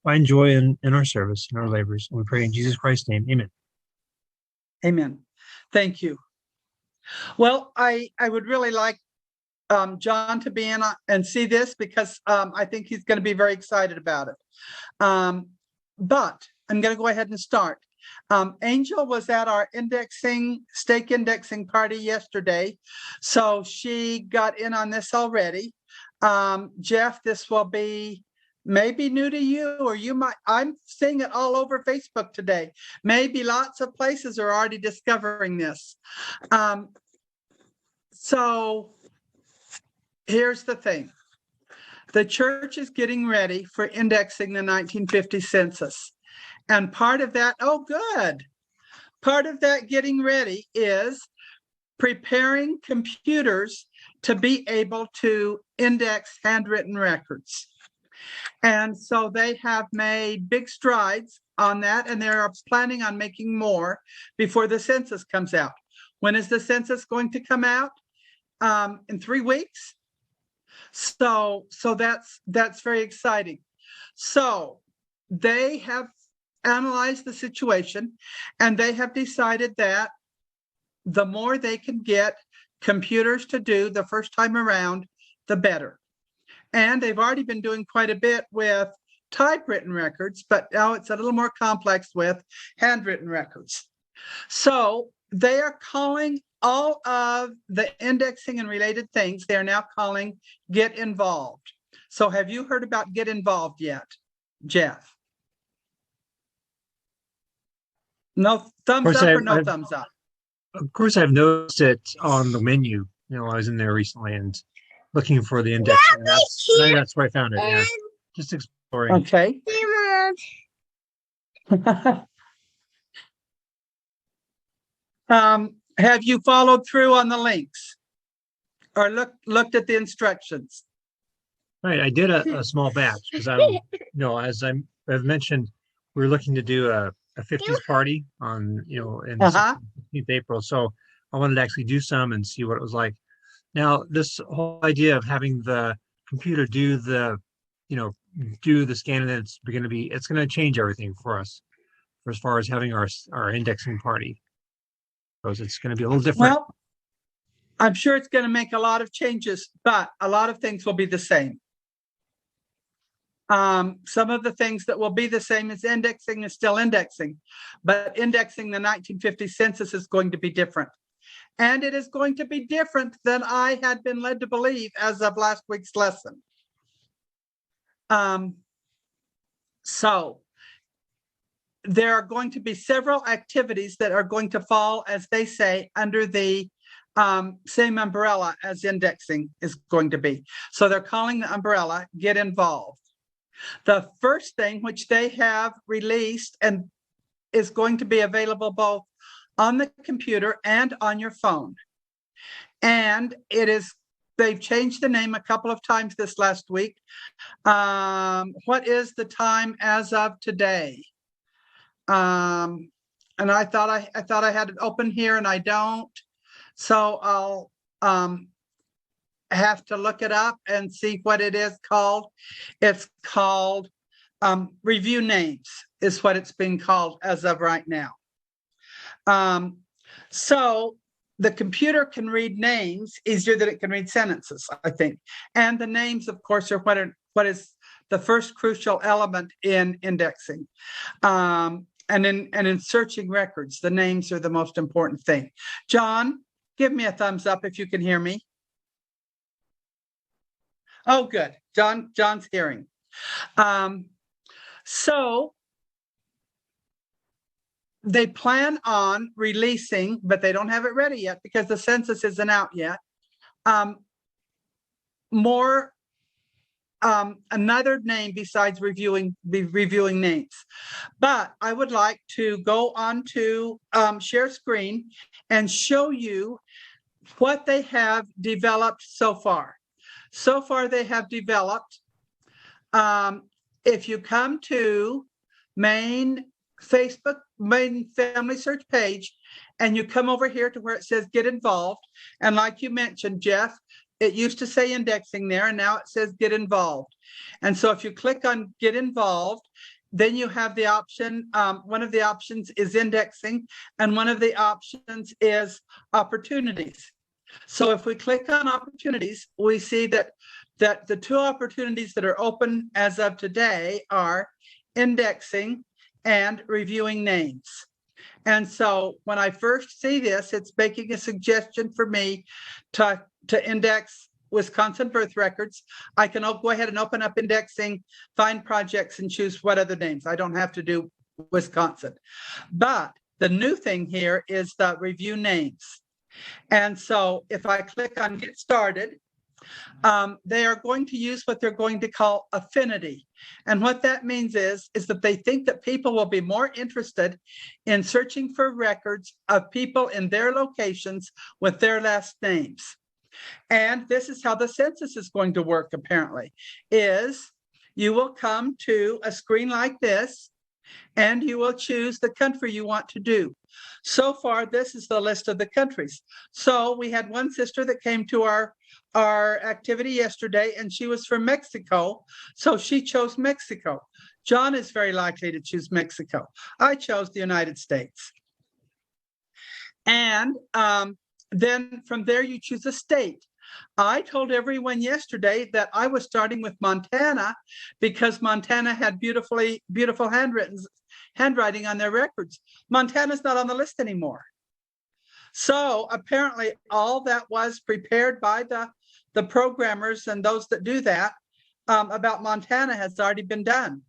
find joy in our service, in our labors. And we pray in Jesus Christ's name. Amen. Amen. Thank you. Well, I would really like John to be in and see this because I think he's going to be very excited about it. But I'm going to go ahead and start. Angel was at our stake indexing party yesterday, so she got in on this already. Jeff, this will be maybe new to you, or you might, I'm seeing it all over Facebook today. Maybe lots of places are already discovering this. So here's the thing. The church is getting ready for indexing the 1950 census. And part of that, oh, good. Part of that getting ready is preparing computers to be able to index handwritten records. And so they have made big strides on that, and they're planning on making more before the census comes out. When is the census going to come out? In 3 weeks. So that's very exciting. So they have analyzed the situation, and they have decided that the more they can get computers to do the first time around, the better. And they've already been doing quite a bit with typewritten records, but now it's a little more complex with handwritten records. So they are calling all of the indexing and related things, they're now calling Get Involved. So have you heard about Get Involved yet, Jeff? No thumbs up or no thumbs up? Of course, I've noticed it on the menu. I was in there recently and looking for the index. That's where I found it. Yeah, just exploring. Okay. Have you followed through on the links or looked at the instructions? Right, I did a small batch because as I've mentioned, we're looking to do a 50s party on in 15th April. So I wanted to actually do some and see what it was like. Now, this whole idea of having the computer do the scanning, it's going to change everything for us as far as having our indexing party. Because it's going to be a little different. Well, I'm sure it's going to make a lot of changes, but a lot of things will be the same. Some of the things that will be the same is indexing is still indexing, but indexing the 1950 census is going to be different. And it is going to be different than I had been led to believe as of last week's lesson. So there are going to be several activities that are going to fall, as they say, under the same umbrella as indexing is going to be. So they're calling the umbrella Get Involved. The first thing which they have released and is going to be available both on the computer and on your phone. And they've changed the name a couple of times this last week. What is the time as of today? And I thought I had it open here and I don't. So I'll have to look it up and see what it is called. It's called Review Names is what it's being called as of right now. So the computer can read names easier than it can read sentences, I think. And the names, of course, are what is the first crucial element in indexing. And in searching records, the names are the most important thing. John, give me a thumbs up if you can hear me. Oh, good. John's hearing. So they plan on releasing, but they don't have it ready yet because the census isn't out yet. Another name besides reviewing names. But I would like to go on to share screen and show you what they have developed so far. So far they have developed, if you come to main family search page and you come over here to where it says Get Involved, and like you mentioned, Jeff, it used to say indexing there and now it says Get Involved. And so if you click on Get Involved, then you have the option, one of the options is indexing, and one of the options is opportunities. So if we click on opportunities, we see that the two opportunities that are open as of today are indexing and reviewing names. And so when I first see this, it's making a suggestion for me to index Wisconsin birth records. I can go ahead and open up indexing, find projects, and choose what other names. I don't have to do Wisconsin. But the new thing here is the review names. And so if I click on get started, they are going to use what they're going to call affinity. And what that means is that they think that people will be more interested in searching for records of people in their locations with their last names. And this is how the census is going to work, apparently, is you will come to a screen like this, and you will choose the country you want to do. So far, this is the list of the countries. So we had one sister that came to our activity yesterday, and she was from Mexico. So she chose Mexico. John is very likely to choose Mexico. I chose the United States. And then from there, you choose a state. I told everyone yesterday that I was starting with Montana because Montana had beautiful handwriting on their records. Montana's not on the list anymore. So apparently all that was prepared by the programmers and those that do that about Montana has already been done.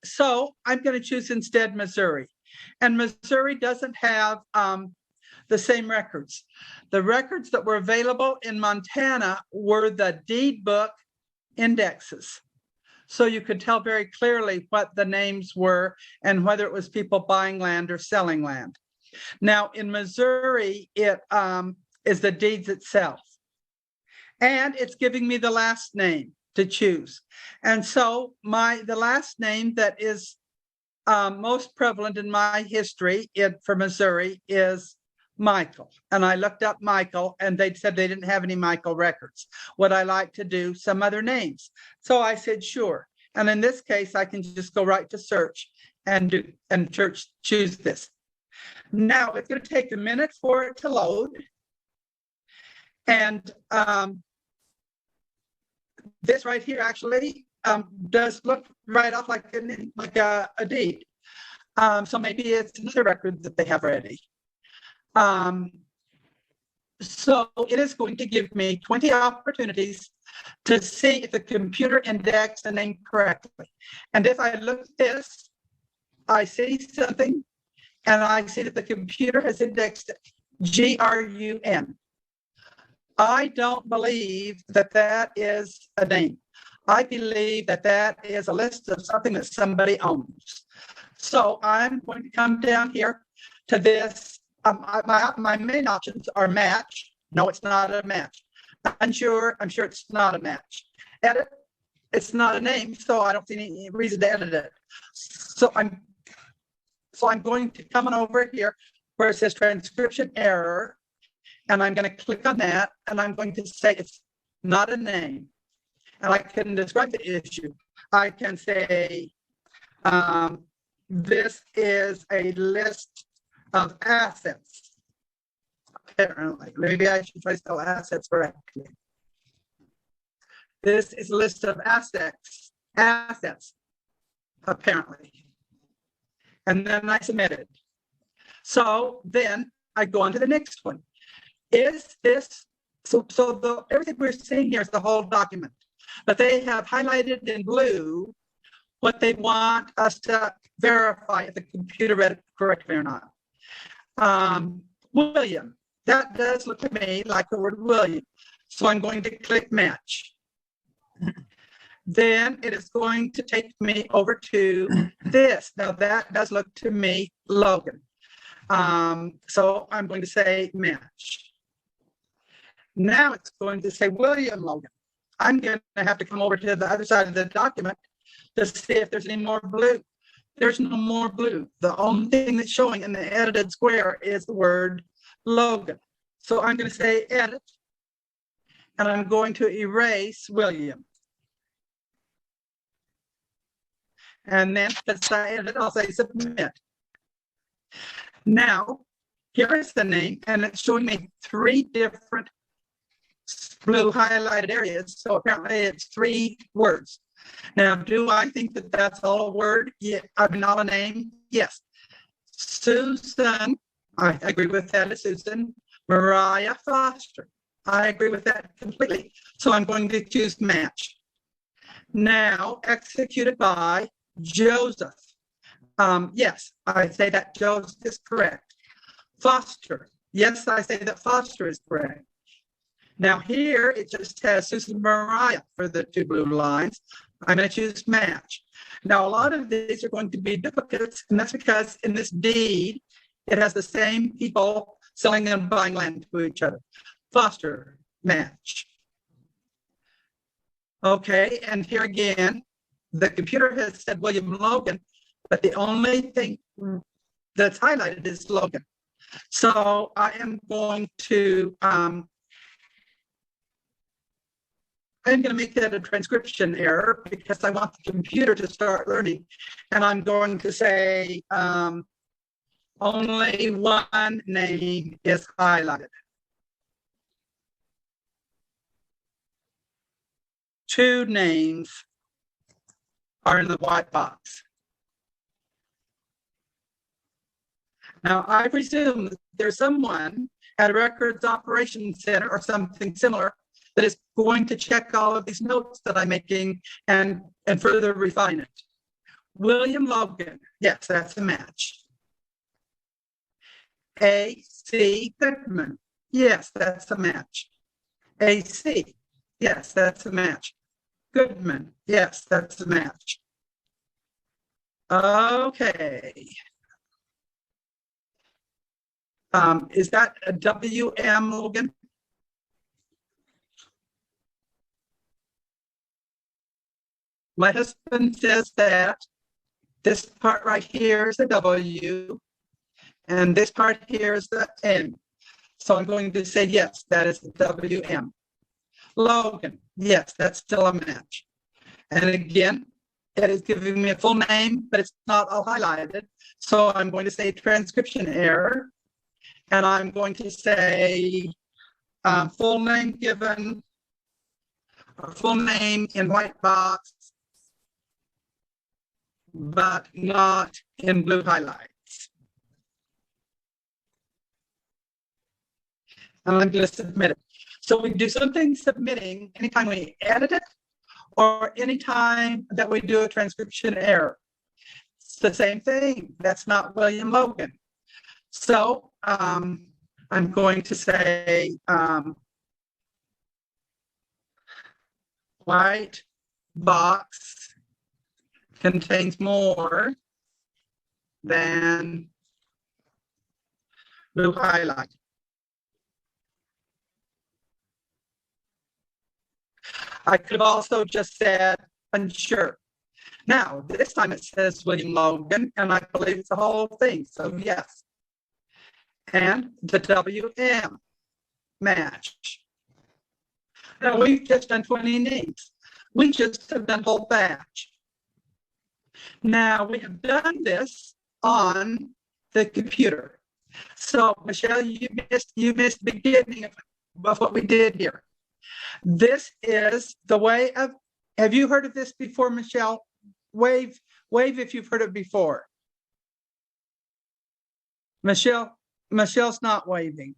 So I'm going to choose instead Missouri. And Missouri doesn't have the same records. The records that were available in Montana were the deed book indexes. So you could tell very clearly what the names were and whether it was people buying land or selling land. Now in Missouri, it is the deeds itself. And it's giving me the last name to choose. And so the last name that is most prevalent in my history for Missouri is Michael. And I looked up Michael, and they said they didn't have any Michael records. Would I like to do some other names? So I said, sure. And in this case, I can just go right to search and choose this. Now it's going to take a minute for it to load. And this right here actually does look right off like a deed. So maybe it's another record that they have ready. So it is going to give me 20 opportunities to see if the computer indexed the name correctly. And if I look at this, I see something, and I see that the computer has indexed GRUN. I don't believe that is a name. I believe that is a list of something that somebody owns. So I'm going to come down here to this. My main options are match. No, it's not a match. Unsure. I'm sure it's not a match. Edit. It's not a name, so I don't see any reason to edit it. So I'm going to come on over here where it says transcription error, and I'm going to click on that, and I'm going to say it's not a name. And I can describe the issue. I can say this is a list of assets. Apparently, maybe I should try to spell assets correctly. This is a list of assets, apparently. And then I submit it. So then I go on to the next one. Is this, everything we're seeing here is the whole document, but they have highlighted in blue what they want us to verify if the computer read it correctly or not. William, that does look to me like the word William. So I'm going to click match. Then it is going to take me over to this. Now that does look to me Logan. So I'm going to say match. Now it's going to say William Logan. I'm going to have to come over to the other side of the document to see if there's any more blue. There's no more blue. The only thing that's showing in the edited square is the word Logan. So I'm going to say edit, and I'm going to erase William. And then beside it, I'll say submit. Now, here is the name, and it's showing me 3 different blue highlighted areas. So apparently it's 3 words. Now, do I think that that's all a word? Yeah, I mean, all a name? Yes. Susan, I agree with that as Susan. Mariah Foster, I agree with that completely. So I'm going to choose match. Now, executed by Joseph. Yes, I say that Joseph is correct. Foster, yes, I say that Foster is correct. Now here, it just has Susan Mariah for the 2 blue lines. I'm going to choose match. Now, a lot of these are going to be duplicates, and that's because in this deed, it has the same people selling and buying land to each other. Foster, match. Okay, and here again, the computer has said William Logan, but the only thing that's highlighted is Logan. So I am going to make that a transcription error because I want the computer to start learning. And I'm going to say only one name is highlighted. 2 names are in the white box. Now, I presume that there's someone at a records operations center or something similar that is going to check all of these notes that I'm making and further refine it. William Logan, yes, that's a match. A.C. Goodman, yes, that's a match. A.C., yes, that's a match. Goodman, yes, that's a match. Okay. Is that a W.M. Logan? My husband says that this part right here is a W, and this part here is the M. So I'm going to say, yes, that is the W.M. Logan, yes, that's still a match. And again, it is giving me a full name, but it's not all highlighted. So I'm going to say transcription error. And I'm going to say full name given, or full name in white box, but not in blue highlights. And I'm going to submit it. So we do something submitting anytime we edit it or anytime that we do a transcription error. It's the same thing. That's not William Logan. So I'm going to say white box contains more than blue highlight. I could have also just said unsure. Now, this time it says William Logan, and I believe it's the whole thing, so yes. And the WM match. Now, we've just done 20 names. We just have done whole batch. Now, we have done this on the computer. So, Michelle, you missed the beginning of what we did here. This is the way of, have you heard of this before, Michelle? Wave if you've heard it before. Michelle's not waving.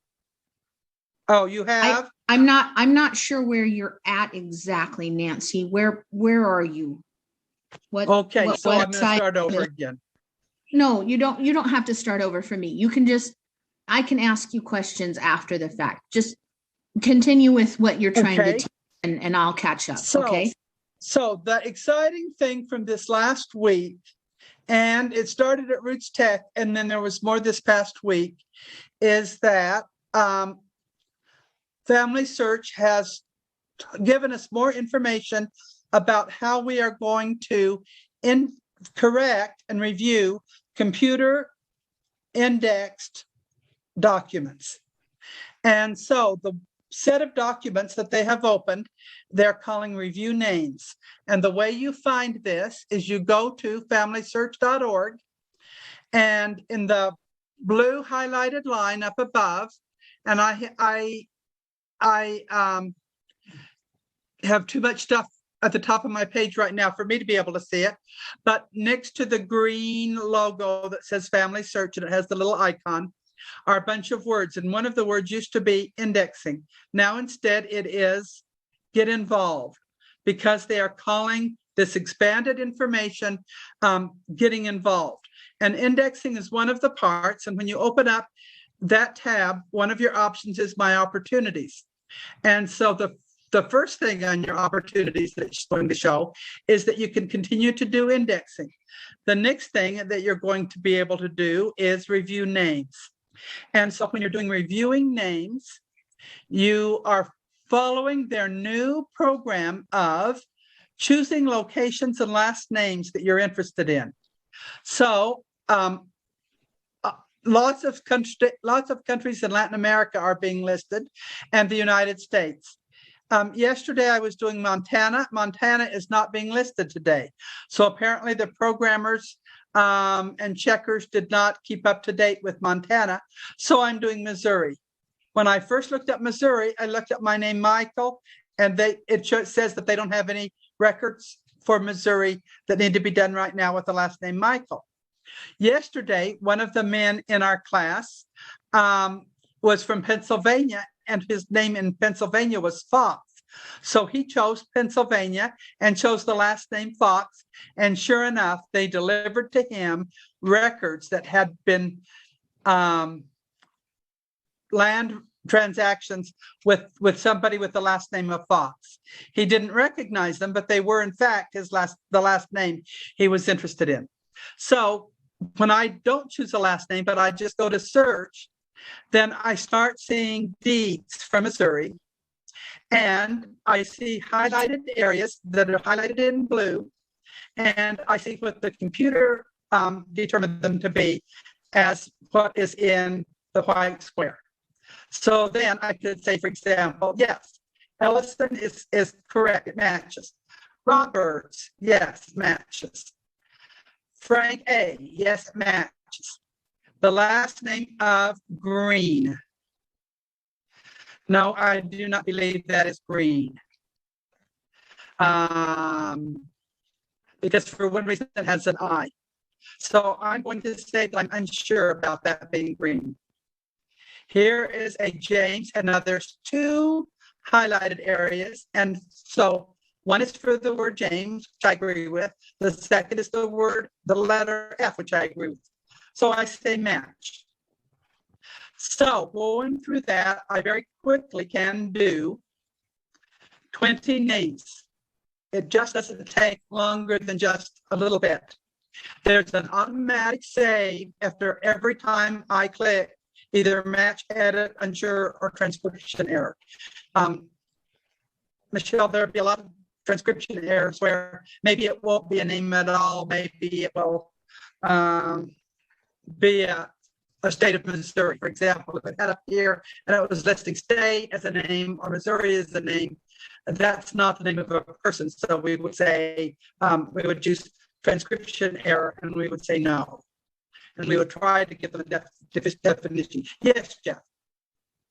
Oh, you have? I'm not sure where you're at exactly, Nancy. Where are you? Okay, so I'm gonna start over again. No, you don't have to start over for me. I can ask you questions after the fact. Just continue with what you're trying to teach and I'll catch up. Okay. So the exciting thing from this last week, and it started at Roots Tech, and then there was more this past week, is that Family Search has given us more information about how we are going to correct and review computer indexed documents. And so the set of documents that they have opened, they're calling review names. And the way you find this is you go to familysearch.org, and in the blue highlighted line up above, and I have too much stuff at the top of my page right now for me to be able to see it, but next to the green logo that says Family Search, and it has the little icon, are a bunch of words. And one of the words used to be indexing. Now instead it is get involved, because they are calling this expanded information getting involved. And indexing is one of the parts. And when you open up that tab, one of your options is My Opportunities. And so the first thing on your opportunities that it's going to show is that you can continue to do indexing. The next thing that you're going to be able to do is review names. And so when you're doing reviewing names, you are following their new program of choosing locations and last names that you're interested in. So lots of countries in Latin America are being listed, and the United States. Yesterday I was doing Montana. Montana is not being listed today. So apparently the programmers and checkers did not keep up to date with Montana. So I'm doing Missouri. When I first looked up Missouri, I looked up my name, Michael, and it says that they don't have any records for Missouri that need to be done right now with the last name Michael. Yesterday, one of the men in our class was from Pennsylvania, and his name in Pennsylvania was Fox. So he chose Pennsylvania and chose the last name Fox. And sure enough, they delivered to him records that had been land transactions with somebody with the last name of Fox. He didn't recognize them, but they were in fact the last name he was interested in. So when I don't choose a last name, but I just go to search, then I start seeing deeds from Missouri, and I see highlighted areas that are highlighted in blue, and I see what the computer determined them to be as what is in the white square. So then I could say, for example, yes, Ellison is correct, it matches. Roberts, yes, matches. Frank A, yes, it matches. The last name of Green. No, I do not believe that is Green. Because for one reason it has an I. So I'm going to say that I'm unsure about that being Green. Here is a James, and now there's two highlighted areas. And so one is for the word James, which I agree with. The second is the letter F, which I agree with. So I say match. So going through that, I very quickly can do 20 names. It just doesn't take longer than just a little bit. There's an automatic save after every time I click either match, edit, unsure, or transcription error. Michelle, there'll be a lot of transcription errors where maybe it won't be a name at all. Maybe it will be a state of Missouri, for example. If it had up here and it was listing state as a name or Missouri as a name, that's not the name of a person. So we would say, we would choose transcription error, and we would say no. And we would try to give them a definition. Yes, Jeff.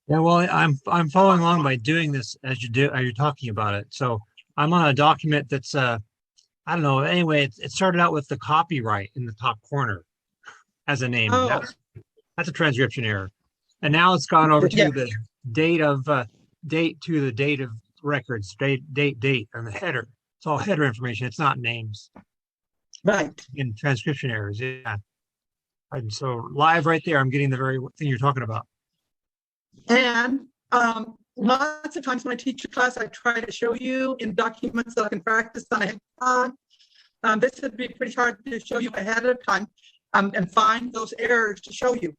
Yeah, well, I'm following along by doing this as you're talking about it. So I'm on a document that's I don't know. Anyway, it started out with the copyright in the top corner as a name. Oh. That's a transcription error, and now it's gone over to the date of records, date on the header. It's all header information. It's not names. Right. In transcription errors, yeah. And so live right there, I'm getting the very thing you're talking about. And lots of times when I teach a class, I try to show you in documents that I can practice on ahead of time. This would be pretty hard to show you ahead of time and find those errors to show you.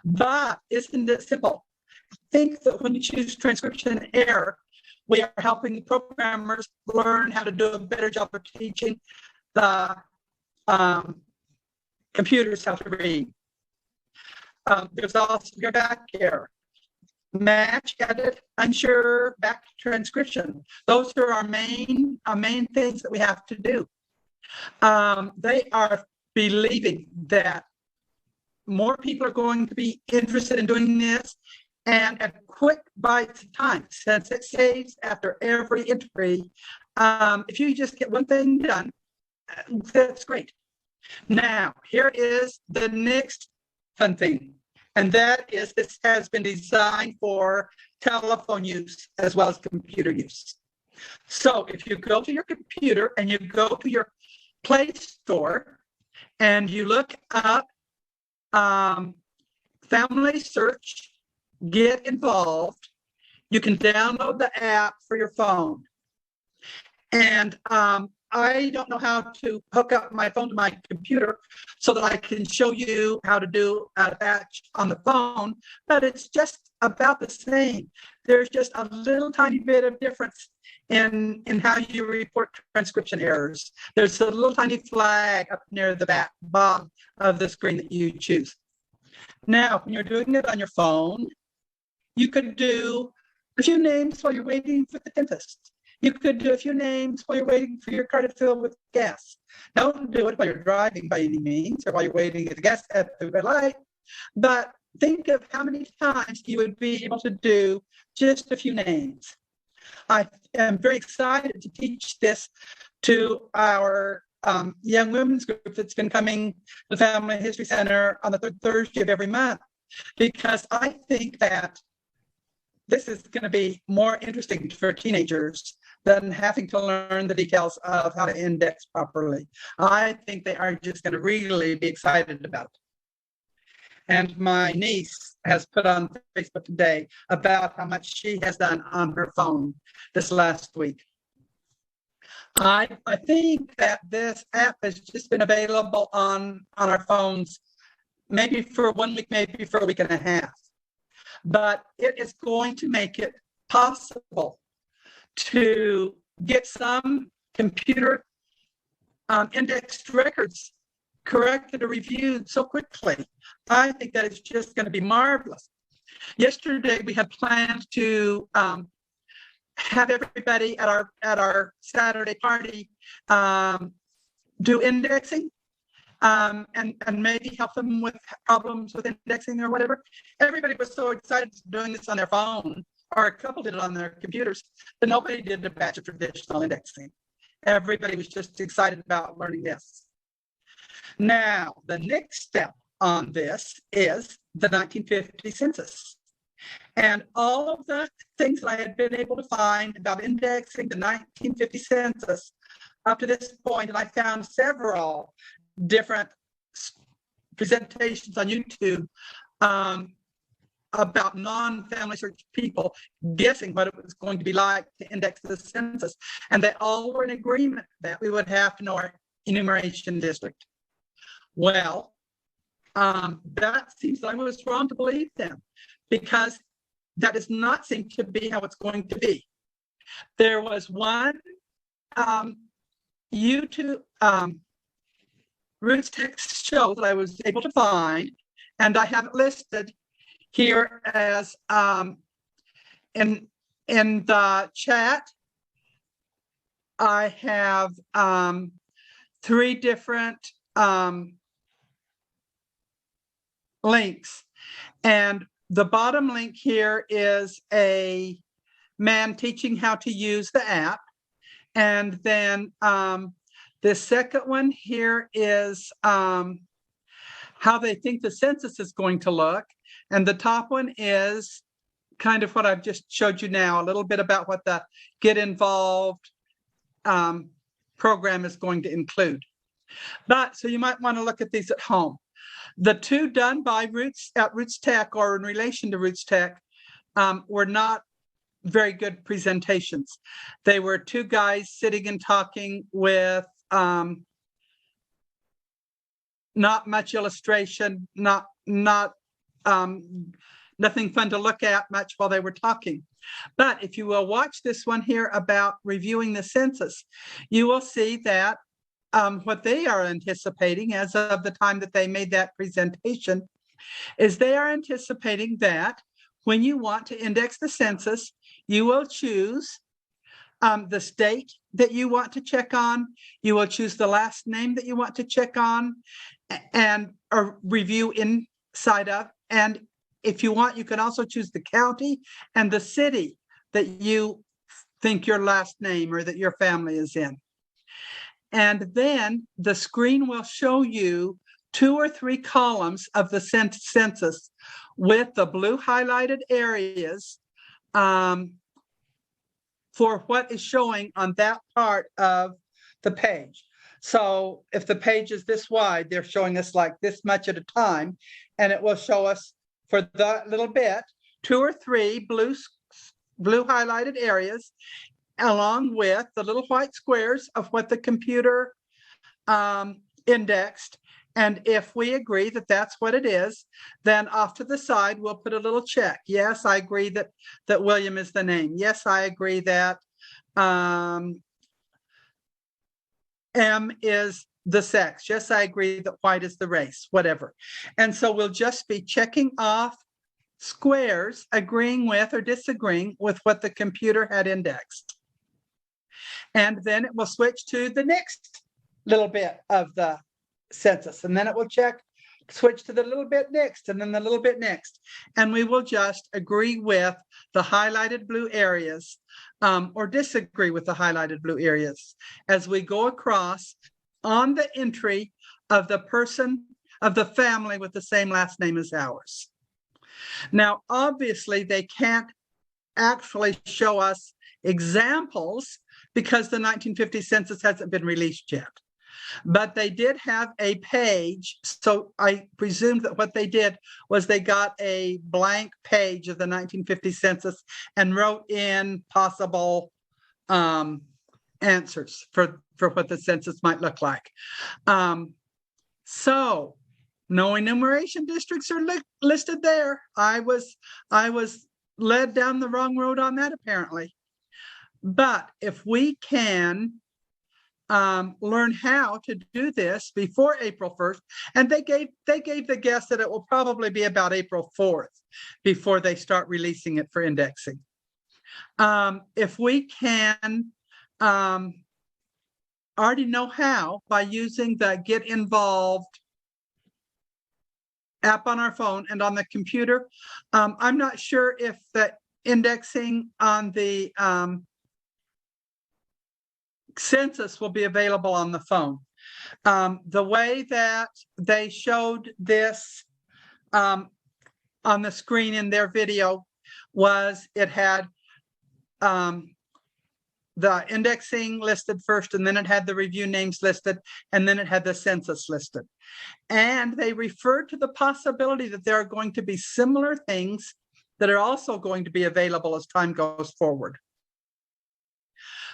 But isn't it simple? I think that when you choose transcription error, we are helping the programmers learn how to do a better job of teaching the computers how to read. There's also your back error. match, edit, unsure, back to transcription. Those are our main things that we have to do. They are believing that more people are going to be interested in doing this, and at quick bites of time, since it saves after every entry. If you just get one thing done, that's great. Now, here is the next fun thing, and that is this has been designed for telephone use as well as computer use. So if you go to your computer and you go to your Play Store and you look up Family Search, Get Involved, you can download the app for your phone. And I don't know how to hook up my phone to my computer so that I can show you how to do a batch on the phone, but it's just about the same. There's just a little tiny bit of difference in how you report transcription errors. There's a little tiny flag up near the bottom of the screen that you choose. Now, when you're doing it on your phone, you could do a few names while you're waiting for the dentist. You could do a few names while you're waiting for your car to fill with gas. Don't do it while you're driving by any means, or while you're waiting at the gas at the red light. But think of how many times you would be able to do just a few names. I am very excited to teach this to our young women's group that's been coming to the Family History Center on the third Thursday of every month, because I think that this is going to be more interesting for teenagers than having to learn the details of how to index properly. I think they are just going to really be excited about it. And my niece has put on Facebook today about how much she has done on her phone this last week. I think that this app has just been available on our phones maybe for 1 week, maybe for a week and a half. But it is going to make it possible to get some computer indexed records corrected or reviewed so quickly. I think that is just going to be marvelous. Yesterday, we had planned to have everybody at our Saturday party do indexing and maybe help them with problems with indexing or whatever. Everybody was so excited doing this on their phone, or a couple did it on their computers, but nobody did a batch of traditional indexing. Everybody was just excited about learning this. Now, the next step on this is the 1950 census. And all of the things that I had been able to find about indexing the 1950 census up to this point, and I found several different presentations on YouTube about non-family search people guessing what it was going to be like to index the census. And they all were in agreement that we would have to know our enumeration district. Well, that seems like I was wrong to believe them, because that does not seem to be how it's going to be. There was one YouTube Roots text show that I was able to find, and I have it listed here as in the chat. I have 3 different links, and the bottom link here is a man teaching how to use the app, and then the second one here is how they think the census is going to look, and the top one is kind of what I've just showed you now, a little bit about what the Get Involved program is going to include. But so you might want to look at these at home. The 2 done by Roots at Roots Tech, or in relation to Roots Tech, were not very good presentations. They were 2 guys sitting and talking with not much illustration, nothing fun to look at much while they were talking. But if you will watch this one here about reviewing the census, you will see that what they are anticipating as of the time that they made that presentation is they are anticipating that when you want to index the census, you will choose the state that you want to check on. You will choose the last name that you want to check on and or review inside of. And if you want, you can also choose the county and the city that you think your last name or that your family is in. And then the screen will show you 2 or 3 columns of the census with the blue highlighted areas for what is showing on that part of the page. So if the page is this wide, they're showing us like this much at a time, and it will show us for that little bit 2 or 3 blue highlighted areas, along with the little white squares of what the computer indexed. And if we agree that that's what it is, then off to the side, we'll put a little check. Yes, I agree that William is the name. Yes, I agree that M is the sex. Yes, I agree that white is the race, whatever. And so we'll just be checking off squares, agreeing with or disagreeing with what the computer had indexed. And then it will switch to the next little bit of the census, and then it will switch to the little bit next, and then the little bit next, and we will just agree with the highlighted blue areas or disagree with the highlighted blue areas as we go across on the entry of the person of the family with the same last name as ours. Now, obviously, they can't actually show us examples because the 1950 census hasn't been released yet. But they did have a page, so I presume that what they did was they got a blank page of the 1950 census and wrote in possible answers for what the census might look like. So no enumeration districts are listed there. I was led down the wrong road on that, apparently. But if we can learn how to do this before April 1st, and they gave the guess that it will probably be about April 4th before they start releasing it for indexing. If we can already know how by using the Get Involved app on our phone and on the computer, I'm not sure if the indexing on the census will be available on the phone. The way that they showed this on the screen in their video was it had the indexing listed first, and then it had the review names listed, and then it had the census listed. And they referred to the possibility that there are going to be similar things that are also going to be available as time goes forward.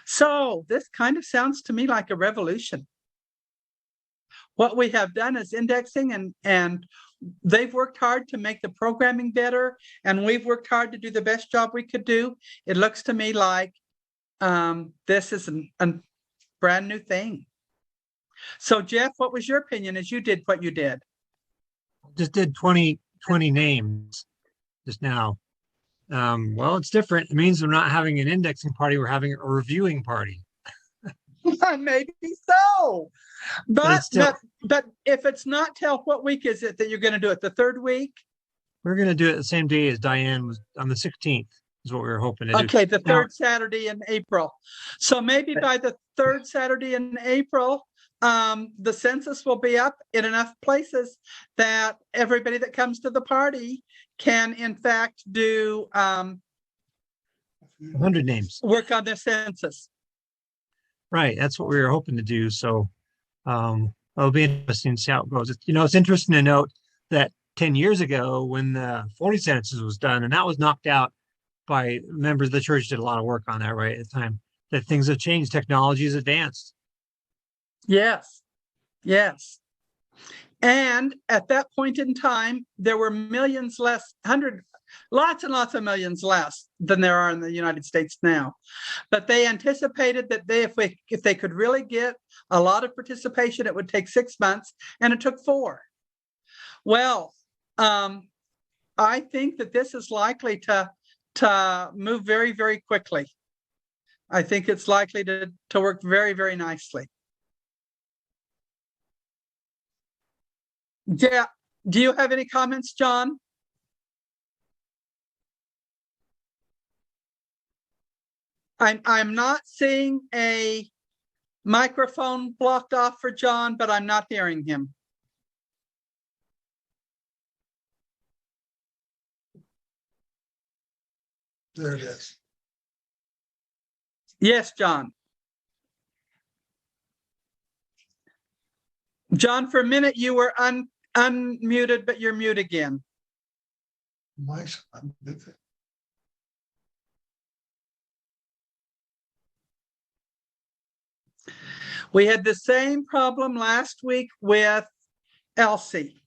So this kind of sounds to me like a revolution. What we have done is indexing, and they've worked hard to make the programming better, and we've worked hard to do the best job we could do. It looks to me like this is a brand new thing. So Jeff, what was your opinion as you did what you did? Just did 20 names just now. Well, it's different. It means we're not having an indexing party, we're having a reviewing party. Maybe so. But if it's not till what week is it that you're going to do it? The third week? We're going to do it the same day as Diane was on the 16th. Is what we were hoping to do. Okay, the third Saturday in April. So maybe by the third Saturday in April, the census will be up in enough places that everybody that comes to the party can, in fact, do 100 names. Work on the census. Right, that's what we were hoping to do. So it'll be interesting to see how it goes. It's interesting to note that 10 years ago, when the 40 census was done, and that was knocked out by members of the church, did a lot of work on that right at the time, that things have changed, technology has advanced. Yes. And at that point in time, there were millions less, lots and lots of millions less than there are in the United States now. But they anticipated that if they could really get a lot of participation, it would take 6 months, and it took 4. Well, I think that this is likely to move very, very quickly. I think it's likely to work very, very nicely. Yeah. Do you have any comments, John? I'm not seeing a microphone blocked off for John, but I'm not hearing him. There it is. Yes, John. John, for a minute you were unmuted, but you're mute again. Mike's, We had the same problem last week with Elsie.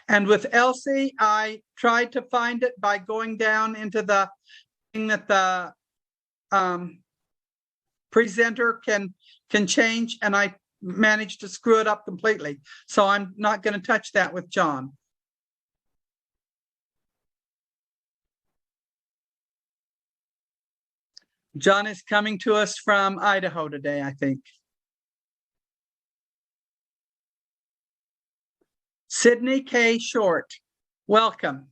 And with Elsie, I tried to find it by going down into the thing that the presenter can change, and I managed to screw it up completely. So I'm not going to touch that with John. John is coming to us from Idaho today, I think. Sydney K. Short, welcome.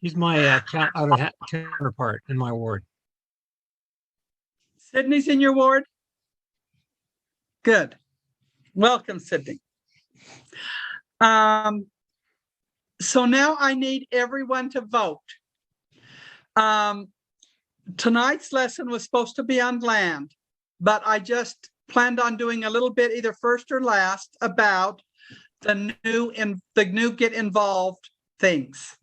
He's my counterpart in my ward. Sydney's in your ward? Good. Welcome, Sydney. So now I need everyone to vote. Tonight's lesson was supposed to be on land, but I just planned on doing a little bit either first or last about the new get involved things.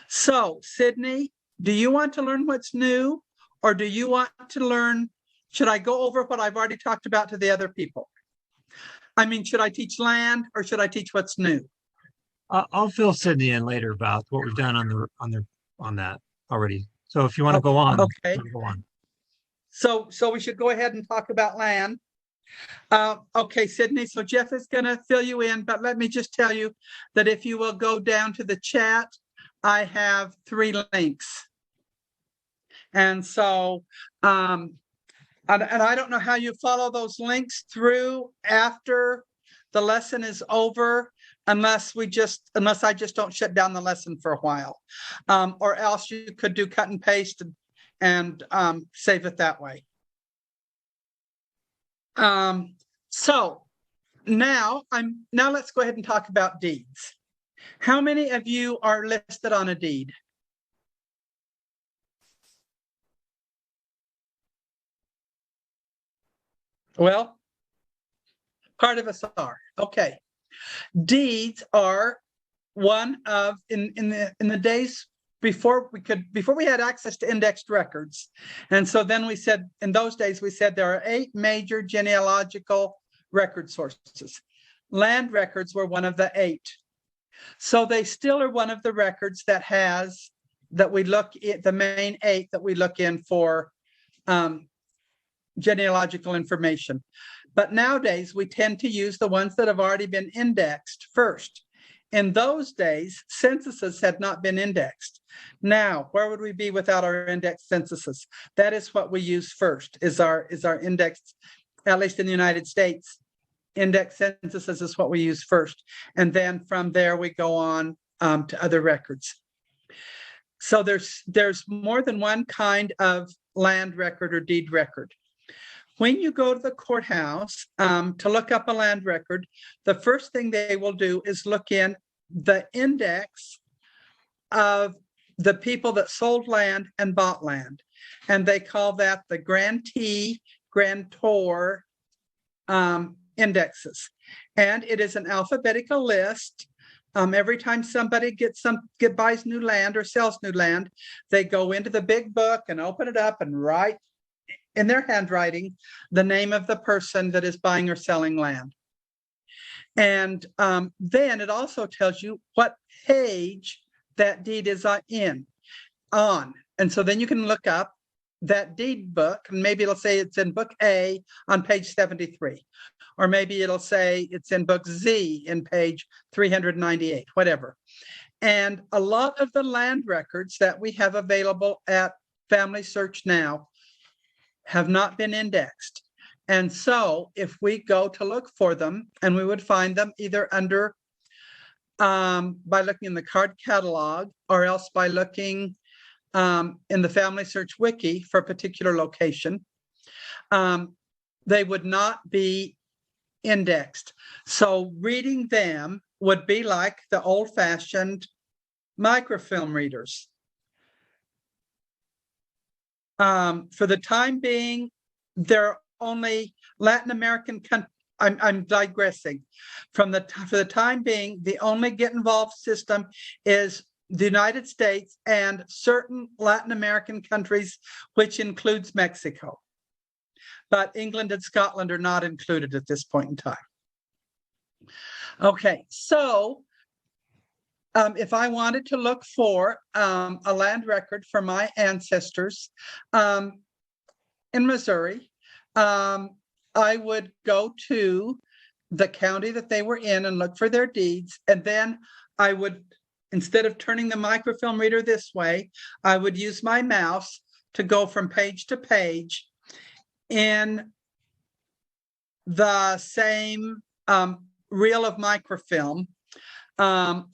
So Sydney, do you want to learn what's new, or do you want to learn, should I go over what I've already talked about to the other people? I mean, should I teach land or should I teach what's new? I'll fill Sydney in later about what we've done on that already. So if you want to go on, okay. Go on. So we should go ahead and talk about land. Okay, Sydney, so Jeff is going to fill you in, but let me just tell you that if you will go down to the chat, I have 3 links. And so, and I don't know how you follow those links through after the lesson is over, unless I just don't shut down the lesson for a while. Or else you could do cut and paste and save it that way. So now let's go ahead and talk about deeds. How many of you are listed on a deed? Well, part of us are. Okay. Deeds are one of in the days before we had access to indexed records. And so then we said, in those days, we said there are 8 major genealogical record sources. Land records were one of the 8. So they still are one of the records that we look at, the main 8 that we look in for genealogical information. But nowadays we tend to use the ones that have already been indexed first. In those days, censuses had not been indexed. Now, where would we be without our indexed censuses? That is what we use first, is our indexed, at least in the United States. Index censuses is what we use first. And then from there, we go on to other records. So there's more than one kind of land record or deed record. When you go to the courthouse to look up a land record, the first thing they will do is look in the index of the people that sold land and bought land. And they call that the grantee, grantor indexes. And it is an alphabetical list. Every time somebody buys new land or sells new land, they go into the big book and open it up and write in their handwriting the name of the person that is buying or selling land. And then it also tells you what page that deed is on. And so then you can look up that deed book, and maybe it'll say it's in book A on page 73, or maybe it'll say it's in book Z in page 398, whatever. And a lot of the land records that we have available at Family Search now have not been indexed. And so if we go to look for them, and we would find them either under by looking in the card catalog, or else by looking in the Family Search Wiki for a particular location, they would not be indexed. So reading them would be like the old-fashioned microfilm readers. For the time being, there are only Latin American countries. I'm digressing. For the time being, the only get involved system is the United States and certain Latin American countries, which includes Mexico. But England and Scotland are not included at this point in time. Okay, so if I wanted to look for a land record for my ancestors in Missouri, I would go to the county that they were in and look for their deeds. And then I would, instead of turning the microfilm reader this way, I would use my mouse to go from page to page in the same reel of microfilm, and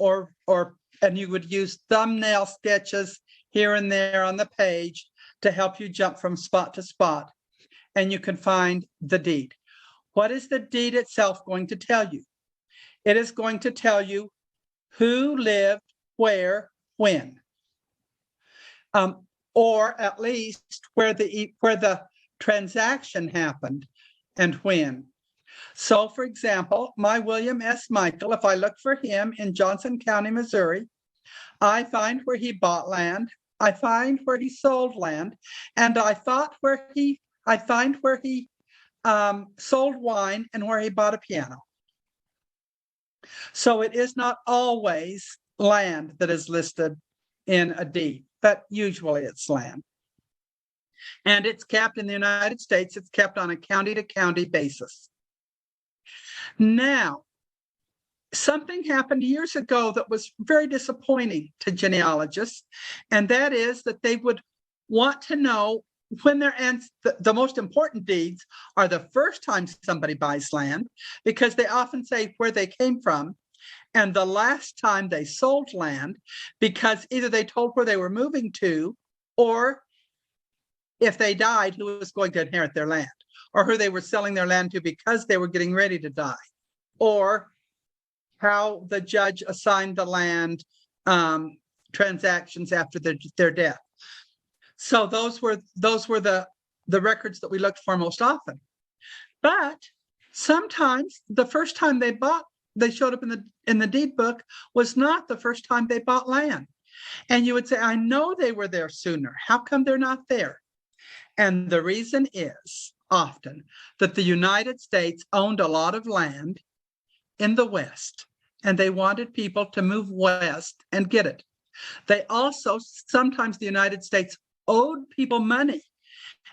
you would use thumbnail sketches here and there on the page to help you jump from spot to spot, and you can find the deed. What is the deed itself going to tell you? It is going to tell you who lived where, when, or at least where the transaction happened and when. So, for example, my William S. Michael, if I look for him in Johnson County, Missouri, I find where he bought land, I find where he sold land, and I find where he sold wine and where he bought a piano. So it is not always land that is listed in a deed, but usually it's land. And it's kept in the United States, it's kept on a county-to-county basis. Now, something happened years ago that was very disappointing to genealogists, and that is that they would want to know when the most important deeds are the first time somebody buys land, because they often say where they came from, and the last time they sold land, because either they told where they were moving to, or if they died, who was going to inherit their land, or who they were selling their land to because they were getting ready to die, or how the judge assigned the land transactions after their death. So those were the records that we looked for most often. But sometimes the first time they showed up in the deed book was not the first time they bought land. And you would say, I know they were there sooner. How come they're not there? And the reason is often that the United States owned a lot of land in the West, and they wanted people to move west and get it. They also, sometimes the United States owed people money,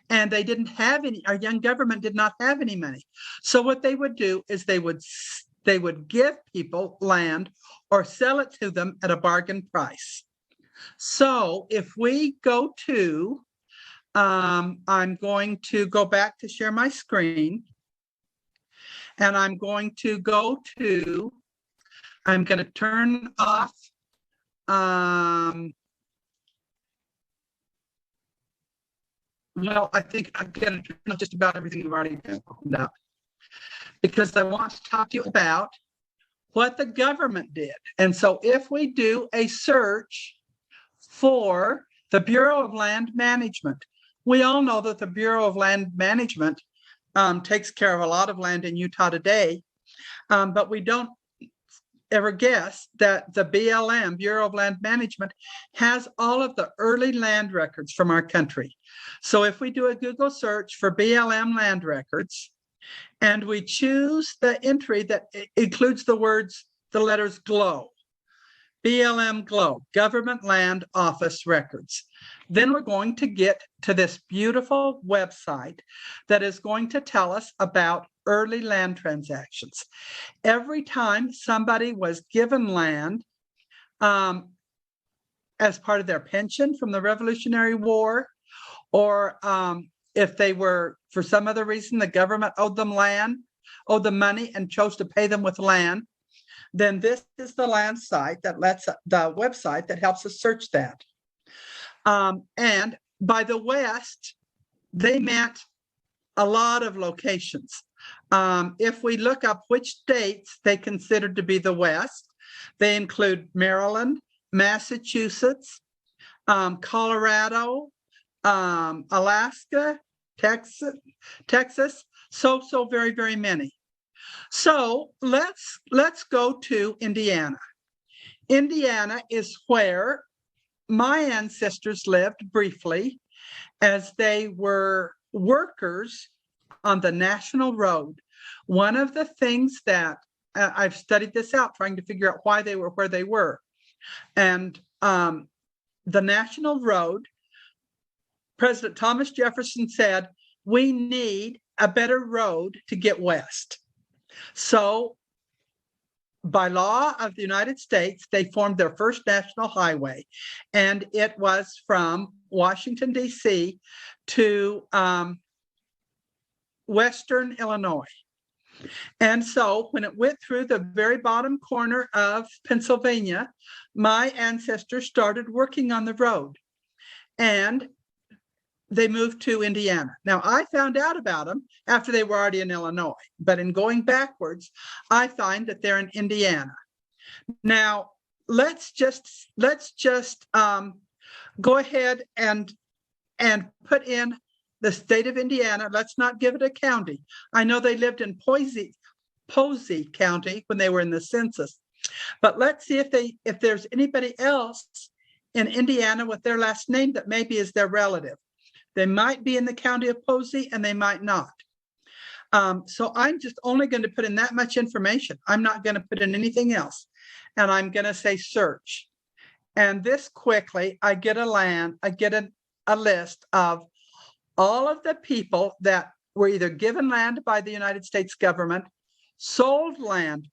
and they didn't have any, our young government did not have any money. So what they would do is they would give people land or sell it to them at a bargain price. So if we go to, I'm going to go back to share my screen, and I'm going to go to, I'm going to turn off well, I think I'm going to turn off just about everything we've already opened up, because I want to talk to you about what the government did. And so if we do a search for the Bureau of Land Management, we all know that the Bureau of Land Management takes care of a lot of land in Utah today, but we don't ever guess that the BLM, Bureau of Land Management, has all of the early land records from our country. So if we do a Google search for BLM land records, and we choose the entry that includes the letters GLOW, BLM Globe, Government Land Office Records. Then we're going to get to this beautiful website that is going to tell us about early land transactions. Every time somebody was given land as part of their pension from the Revolutionary War, or if they were, for some other reason, the government owed them money and chose to pay them with land, then this is the land site that the website that helps us search that. And by the West, they meant a lot of locations. If we look up which states they considered to be the West, they include Maryland, Massachusetts, Colorado, Alaska, Texas, so very, very many. So let's go to Indiana. Indiana is where my ancestors lived briefly as they were workers on the National Road. One of the things that I've studied this out, trying to figure out why they were where they were. And the National Road, President Thomas Jefferson said, we need a better road to get west. So by law of the United States, they formed their first national highway, and it was from Washington, D.C. to Western Illinois. And so when it went through the very bottom corner of Pennsylvania, my ancestors started working on the road, and they moved to Indiana. Now, I found out about them after they were already in Illinois, but in going backwards, I find that they're in Indiana. Now, let's just go ahead and put in the state of Indiana. Let's not give it a county. I know they lived in Posey County when they were in the census, but let's see if there's anybody else in Indiana with their last name that maybe is their relative. They might be in the county of Posey and they might not. So I'm just only going to put in that much information. I'm not going to put in anything else. And I'm going to say search. And this quickly, I get a list of all of the people that were either given land by the United States government, sold land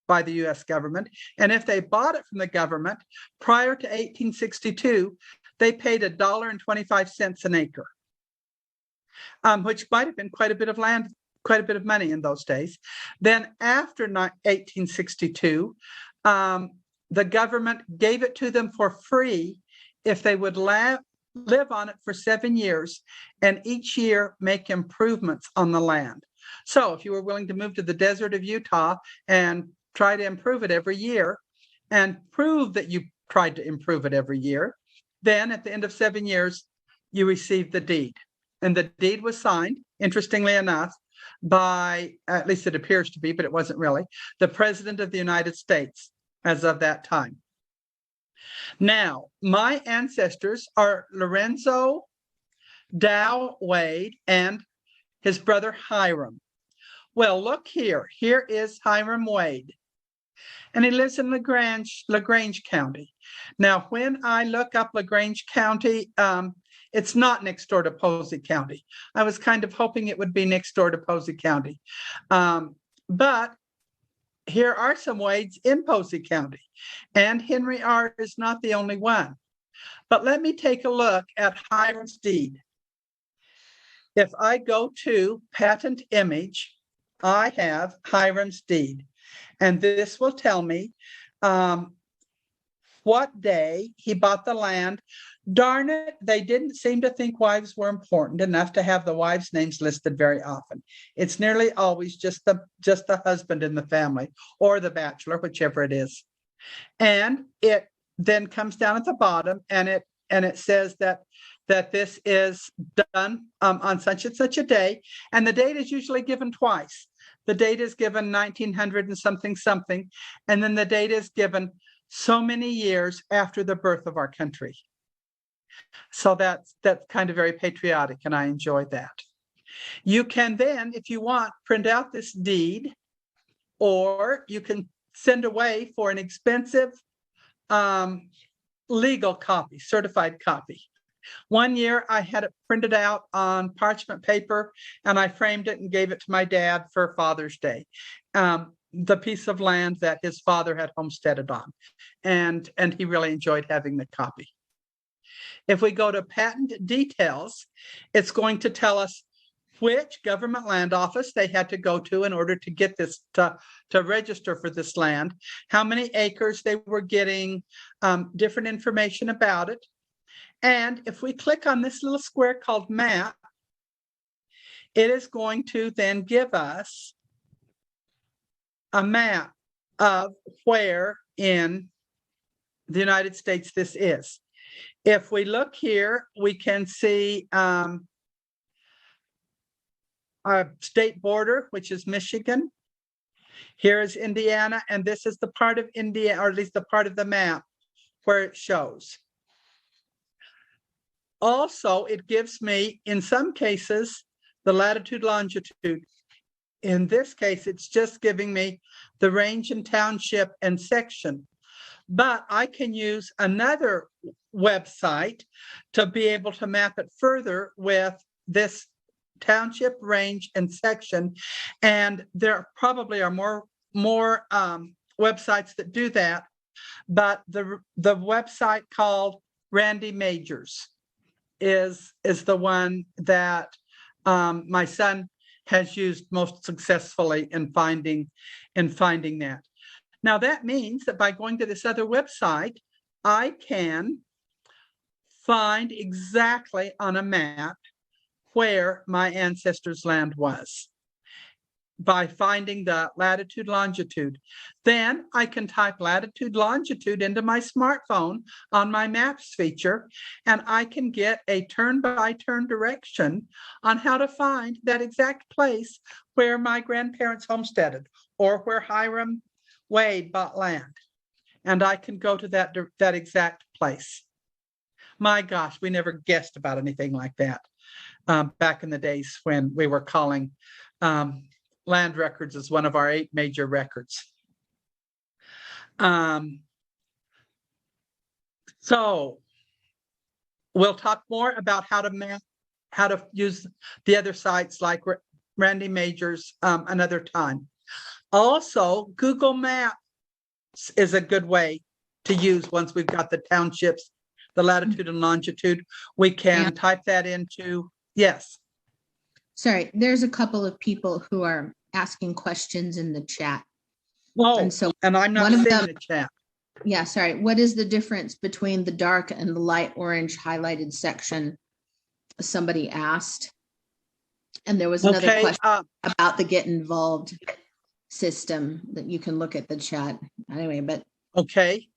by the US government, and if they bought it from the government prior to 1862, they paid $1.25 an acre, which might have been quite a bit of land, quite a bit of money in those days. Then after 1862, the government gave it to them for free if they would live on it for 7 years and each year make improvements on the land. So if you were willing to move to the desert of Utah and try to improve it every year and prove that you tried to improve it every year, then at the end of 7 years, you received the deed. And the deed was signed, interestingly enough, by, at least it appears to be, but it wasn't really, the President of the United States as of that time. Now, my ancestors are Lorenzo Dow Wade and his brother Hiram. Well, look here. Here is Hiram Wade. And he lives in LaGrange County. Now, when I look up LaGrange County, it's not next door to Posey County. I was kind of hoping it would be next door to Posey County. But here are some Wades in Posey County, and Henry R. is not the only one. But let me take a look at Hiram's deed. If I go to patent image, I have Hiram's deed, and this will tell me what day he bought the land. Darn it, they didn't seem to think wives were important enough to have the wives' names listed very often. It's nearly always just the husband in the family or the bachelor, whichever it is. And it then comes down at the bottom and it says that this is done on such and such a day, and the date is usually given twice. The date is given 1900 and something, and then the date is given so many years after the birth of our country. So that's kind of very patriotic, and I enjoy that. You can then, if you want, print out this deed, or you can send away for an expensive legal copy, certified copy. One year I had it printed out on parchment paper and I framed it and gave it to my dad for Father's Day. The piece of land that his father had homesteaded on. And he really enjoyed having the copy. If we go to patent details, it's going to tell us which government land office they had to go to in order to get this, to register for this land, how many acres they were getting, different information about it. And if we click on this little square called map, it is going to then give us a map of where in the United States this is. If we look here, we can see our state border, which is Michigan. Here is Indiana, and this is the part of India, or at least the part of the map where it shows. Also, it gives me, in some cases, the latitude, longitude. In this case, it's just giving me the range and township and section. But I can use another website to be able to map it further with this township, range, and section. And there probably are more websites that do that. But the website called Randy Majors is the one that my son has used most successfully in finding that. Now that means that by going to this other website, I can find exactly on a map where my ancestors' land was by finding the latitude, longitude. Then I can type latitude, longitude into my smartphone on my maps feature, and I can get a turn-by-turn direction on how to find that exact place where my grandparents homesteaded or where Hiram Wade bought land. And I can go to that exact place. My gosh, we never guessed about anything like that back in the days when we were calling land records as one of our 8 major records. So we'll talk more about how to map, how to use the other sites like Randy Majors another time. Also, Google Maps is a good way to use once we've got the townships, the latitude and longitude. We can type that into, yes. Sorry, there's a couple of people who are asking questions in the chat. Oh, and I'm not seeing the chat. Yeah, sorry. What is the difference between the dark and the light orange highlighted section? Somebody asked. And there was another question about the get involved system that you can look at the chat anyway, but. Okay.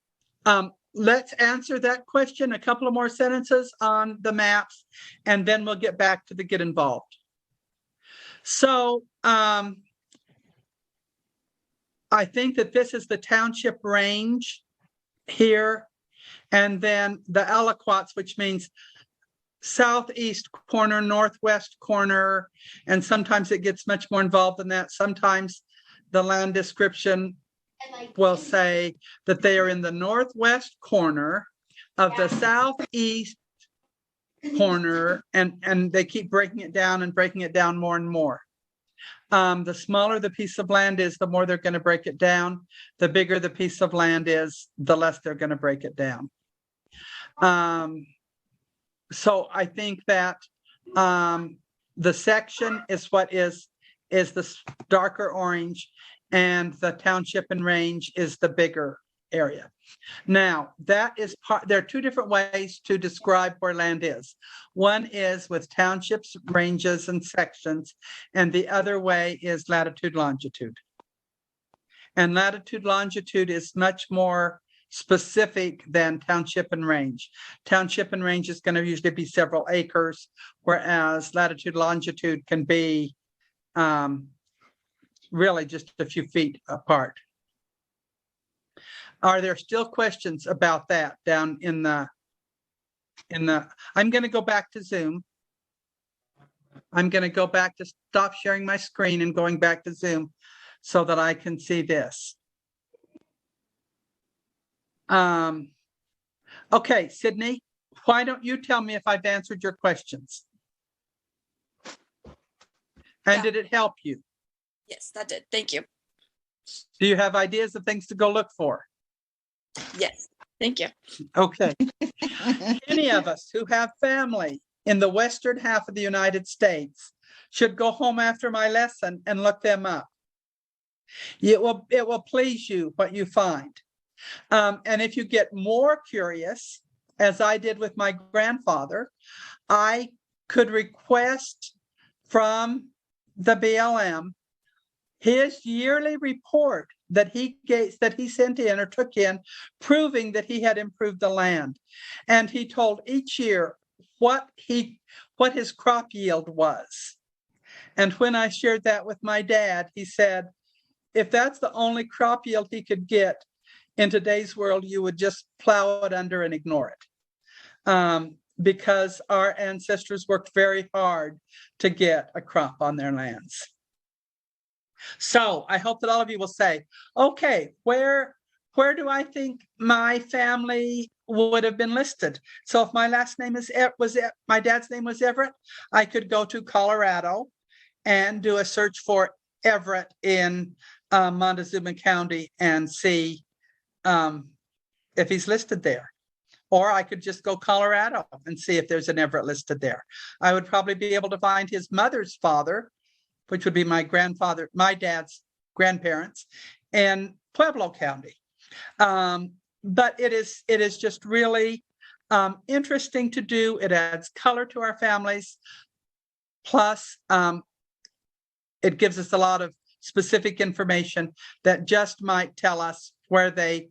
Let's answer that question, a couple of more sentences on the maps, and then we'll get back to the get involved. So I think that this is the township range here, and then the aliquots, which means southeast corner, northwest corner, and sometimes it gets much more involved than that. Sometimes the land description will say that they are in the northwest corner of the southeast corner, and they keep breaking it down and breaking it down more and more. The smaller the piece of land is, the more they're going to break it down. The bigger the piece of land is, the less they're going to break it down. So I think that the section is what is the darker orange, and the township and range is the bigger area. Now, that is there are 2 different ways to describe where land is. One is with townships, ranges, and sections, and the other way is latitude, longitude. And latitude, longitude is much more specific than township and range. Township and range is going to usually be several acres, whereas latitude, longitude can be really just a few feet apart. Are there still questions about that down in the, I'm going to go back to Zoom. I'm going to go back to stop sharing my screen and going back to Zoom so that I can see this. Okay, Sydney, why don't you tell me if I've answered your questions? And Yeah. did it help you? Yes, that did. Thank you. Do you have ideas of things to go look for? Yes, thank you. Okay. Any of us who have family in the western half of the United States should go home after my lesson and look them up. It will please you what you find. And if you get more curious, as I did with my grandfather, I could request from the BLM his yearly report that he sent in or took in, proving that he had improved the land. And he told each year what his crop yield was. And when I shared that with my dad, he said, if that's the only crop yield he could get in today's world, you would just plow it under and ignore it. Because our ancestors worked very hard to get a crop on their lands. So I hope that all of you will say, okay, where do I think my family would have been listed? So if my last name my dad's name was Everett, I could go to Colorado and do a search for Everett in Montezuma County and see if he's listed there. Or I could just go Colorado and see if there's an Everett listed there. I would probably be able to find his mother's father, which would be my dad's grandparents, in Pueblo County. But it is just really interesting to do. It adds color to our families. Plus, it gives us a lot of specific information that just might tell us where they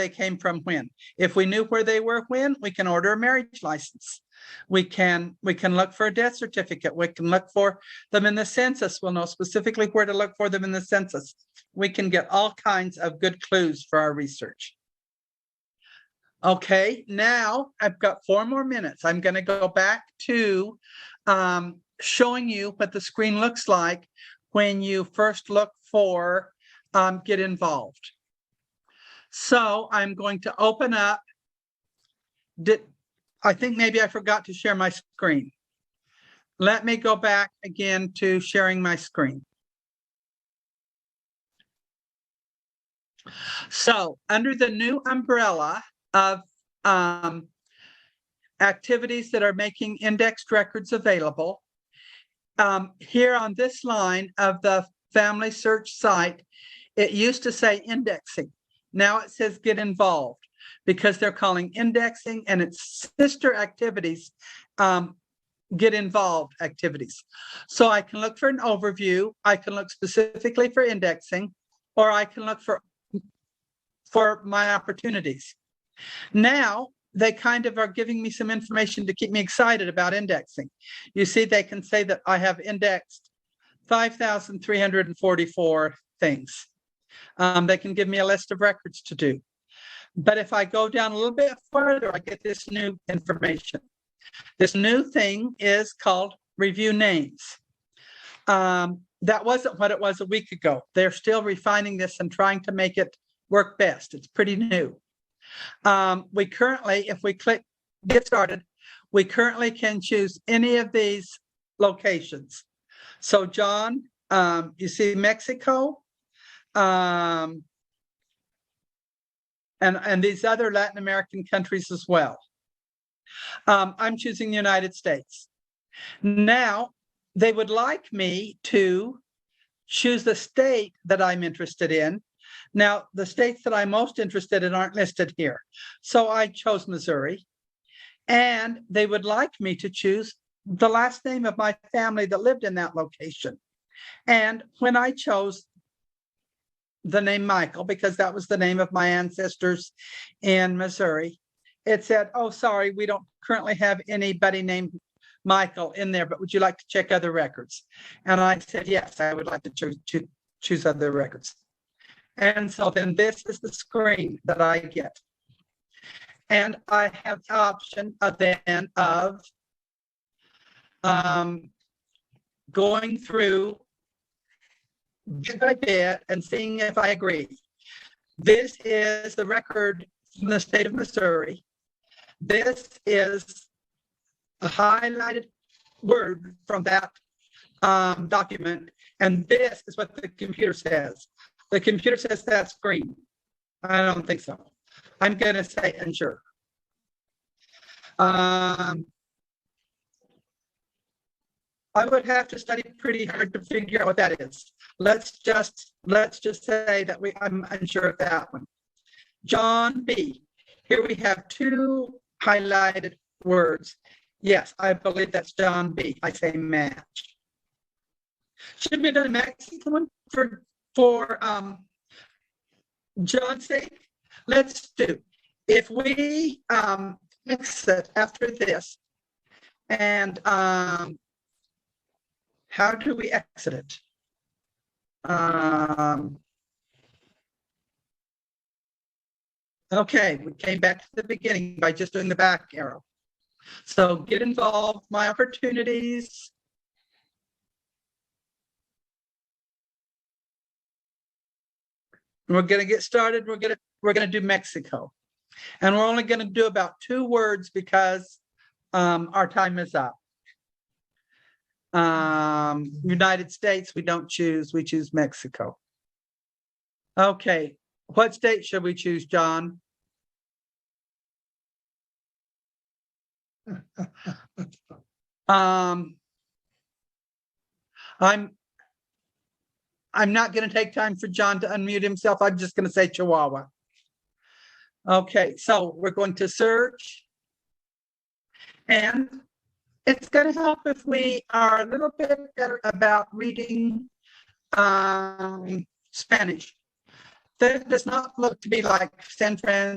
came from when. If we knew where they were when, we can order a marriage license. We can look for a death certificate. We can look for them in the census. We'll know specifically where to look for them in the census. We can get all kinds of good clues for our research. Okay, now I've got 4 more minutes. I'm going to go back to showing you what the screen looks like when you first look for Get Involved. So I'm going to open up. I think maybe I forgot to share my screen. Let me go back again to sharing my screen. So under the new umbrella of activities that are making indexed records available, here on this line of the Family Search site, it used to say indexing. Now it says Get Involved, because they're calling indexing and its sister activities Get Involved activities. So I can look for an overview, I can look specifically for indexing, or I can look for my opportunities. Now they kind of are giving me some information to keep me excited about indexing. You see, they can say that I have indexed 5,344 things. They can give me a list of records to do. But if I go down a little bit further, I get this new information. This new thing is called Review Names. That wasn't what it was a week ago. They're still refining this and trying to make it work best. It's pretty new. We currently, if we click Get Started, we currently can choose any of these locations. So John, you see Mexico, and these other Latin American countries as well. I'm choosing the United States. Now, they would like me to choose the state that I'm interested in. Now, the states that I'm most interested in aren't listed here. So I chose Missouri. And they would like me to choose the last name of my family that lived in that location. And when I chose the name Michael, because that was the name of my ancestors in Missouri, it said, oh, sorry, we don't currently have anybody named Michael in there, but would you like to check other records? And I said, yes, I would like to choose other records. And so then this is the screen that I get. And I have the option of going through bit by bit and seeing if I agree. This is the record from the state of Missouri. This is a highlighted word from that document, and this is what the computer says. The computer says that's green. I don't think so. I'm going to say unsure. I would have to study pretty hard to figure out what that is. Let's just say that I'm unsure of that one. John B. Here we have two highlighted words. Yes, I believe that's John B. I say match. Should we have done a Mexican one for John's sake? Let's do. If we exit after this, and how do we exit it? Okay, we came back to the beginning by just doing the back arrow. So get involved, my opportunities. We're going to get started. We're going to do Mexico, and we're only going to do about 2 words because our time is up. United States, we don't choose. We choose Mexico. Okay, what state should we choose, John? I'm not going to take time for John to unmute himself. I'm just going to say Chihuahua. Okay, so we're going to search. And it's going to help if we are a little bit better about reading Spanish. That does not look to be like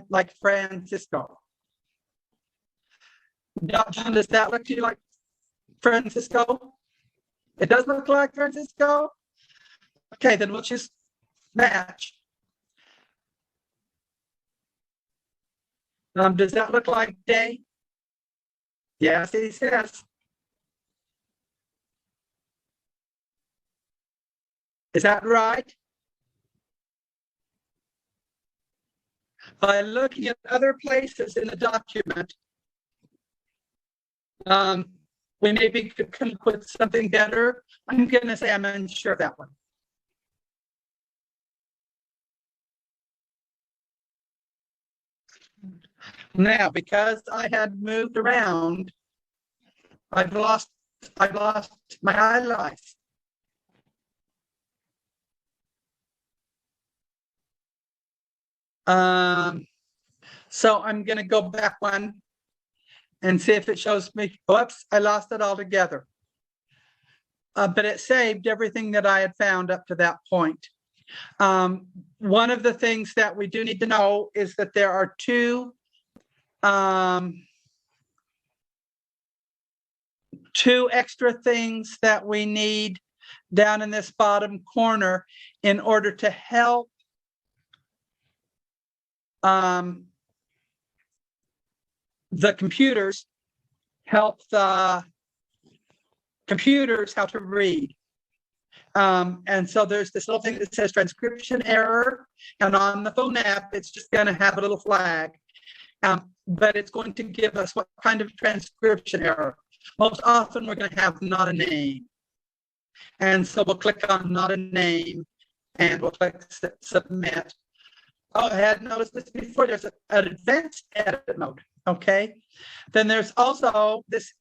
like Francisco. John, does that look to you like Francisco? It does look like Francisco? Okay, then we'll just match. Does that look like day? Yes, he says. Is that right? By looking at other places in the document, we maybe could come up with something better. I'm going to say I'm unsure of that one. Now, because I had moved around, I've lost my highlights. So I'm going to go back one and see if it shows me. Whoops, I lost it altogether. But it saved everything that I had found up to that point. One of the things that we do need to know is that there are two extra things that we need down in this bottom corner in order to help the computers how to read. And so there's this little thing that says transcription error, and on the phone app, it's just going to have a little flag. But it's going to give us what kind of transcription error. Most often we're going to have not a name. And so we'll click on not a name and we'll click submit. Oh, I had noticed this before. There's an advanced edit mode. Okay. Then there's also this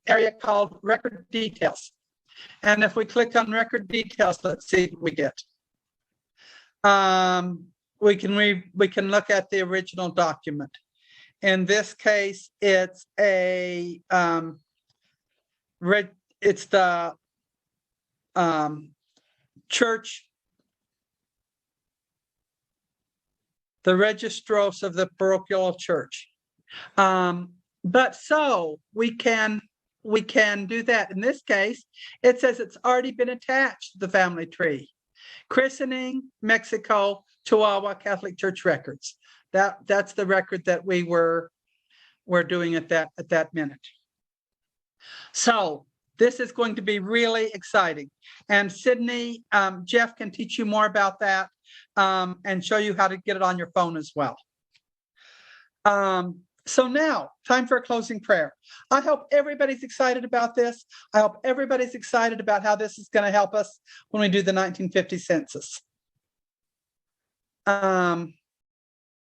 area called record details. And if we click on record details, let's see what we get. We can look at the original document. In this case, it's the church, the registros of the parochial church. But so we can do that. In this case, it says it's already been attached to the family tree. Christening, Mexico, Chihuahua Catholic Church records. That's the record that we were doing at that minute. So this is going to be really exciting. And Sydney, Jeff can teach you more about that and show you how to get it on your phone as well. So now, time for a closing prayer. I hope everybody's excited about this. I hope everybody's excited about how this is going to help us when we do the 1950 census.